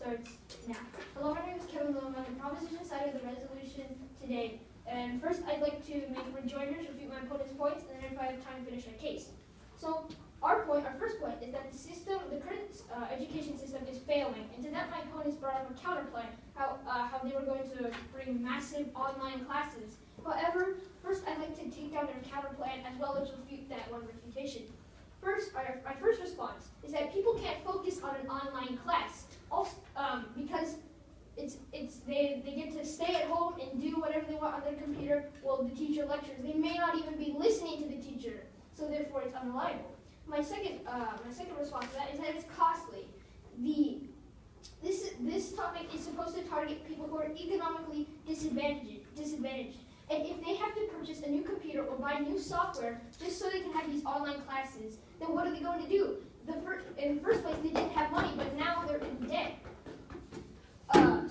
starts now. Hello, my name is Kevin Liu. I'm on the proposition side of the resolution today. And first, I'd like to make rejoinders, refute my opponent's points, and then if I have time, finish my case. So, our first point, is that the current education system is failing. And to that, my opponents brought up a counterplan, how they were going to bring massive online classes. However, first, I'd like to take down their counterplan as well as refute that one refutation. First, my first response is that people can't focus on an online class, because they get to stay at home and do whatever they want on their computer while the teacher lectures. They may not even be listening to the teacher, so therefore it's unreliable. My second response to that is that it's costly. This topic is supposed to target people who are economically disadvantaged. And if they have to purchase a new computer or buy new software just so they can have these online classes, then what are they going to do? In the first place, they didn't have money, but now they're in debt.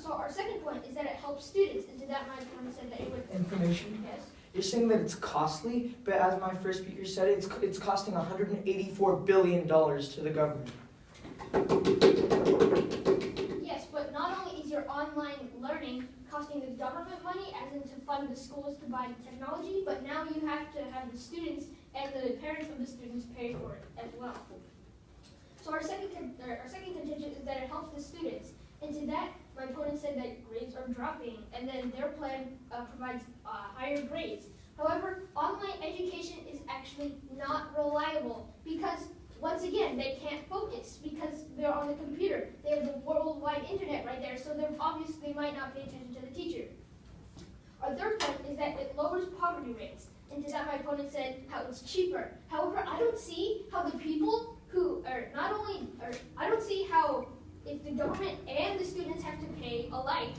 So our second point is that it helps students, and to that my opponent said that it would... Information? Yes. You're saying that it's costly, but as my first speaker said, it's costing $184 billion to the government. Yes, but not only is your online learning costing the government money, as in to fund the schools to buy the technology, but now you have to have the students and the parents of the students pay for it as well. So our second contingent is that it helps the students. And to that, my opponent said that grades are dropping, and then their plan provides higher grades. However, online education is actually not reliable because, once again, they can't focus because they're on the computer. They have the worldwide internet right there, so they're obvious they might not pay attention to the teacher. Our third point is that it lowers poverty rates. And to that, my opponent said how it's cheaper. However, I don't see how the people who are I don't see how if the government and the students have to pay alike,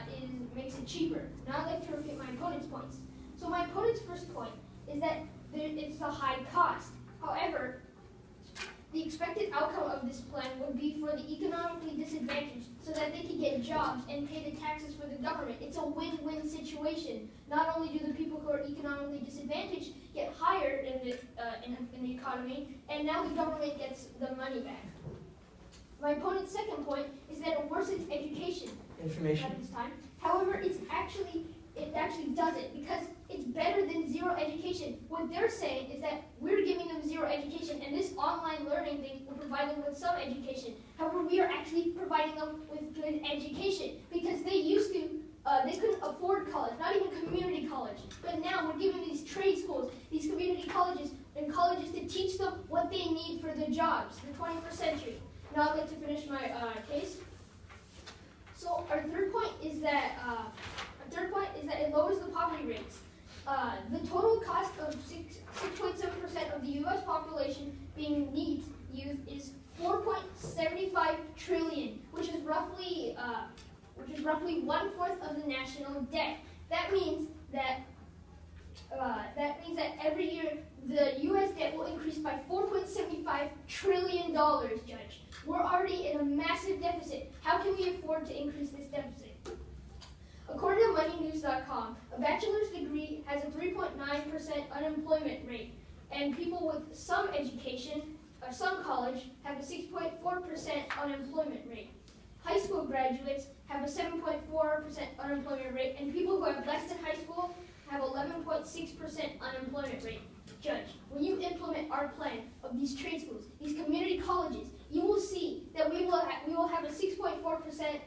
it makes it cheaper. Now I'd like to refute my opponent's points. So my opponent's first point is that it's a high cost. However, the expected outcome of this plan would be for the economically disadvantaged so that they can get jobs and pay the taxes for the government. It's a win-win situation. Not only do the people who are economically disadvantaged get hired in the economy, and now the government gets the money back. My opponent's second point is that it worsens education. Information. At this time. However, it actually doesn't, because it's better than zero education. What they're saying is that we're giving them zero education, and this online learning thing will provide them with some education. However, we are actually providing them with good education, because they used to, they couldn't afford college, not even community college. But now we're giving these trade schools, these community colleges, and colleges to teach them what they need for the jobs, the 21st century. Now I'd like to finish my case. So our third point is that it lowers the poverty rates. The total cost of 6.7% of the U.S. population being NEET youth is $4.75 trillion, which is roughly 1/4 of the national debt. That means that every year the U.S. debt will increase by $4.75 trillion, Judge. We're already in a massive deficit. How can we afford to increase this deficit? According to moneynews.com, a bachelor's degree has a 3.9% unemployment rate, and people with some education, or some college, have a 6.4% unemployment rate. High school graduates have a 7.4% unemployment rate, and people who have less than high school have 11.6% unemployment rate. Judge, when you implement our plan of these trade schools, these community colleges, you will see that we will have a 6.4%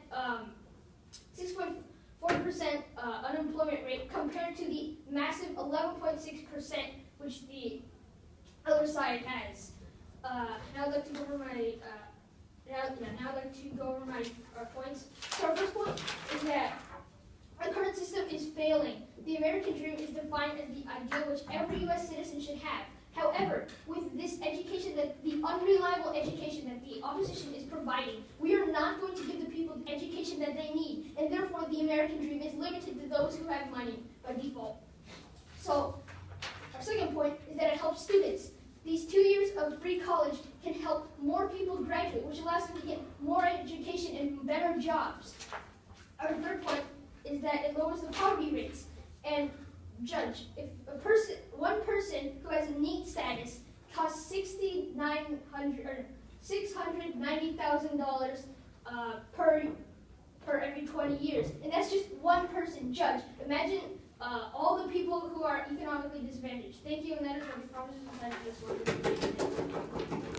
unemployment rate compared to the massive 11.6% which the other side has. Now I'd like to go over my points. So our first point is that our current system is failing. The American dream is defined as the ideal which every U.S. citizen should have. However, with this education, the unreliable education that the opposition is providing, we are not going to give the people the education that they need, and therefore the American dream is limited to those who have money by default. So, our second point is that it helps students. These 2 years of free college can help more people graduate, which allows them to get more education and better jobs. Our third point is that it lowers the poverty rates. And Judge, if one person who has a NEET status costs $690,000 per every 20 years. And that's just one person judge. Imagine all the people who are economically disadvantaged. Thank you, and that is what the Proposition Society just wanted.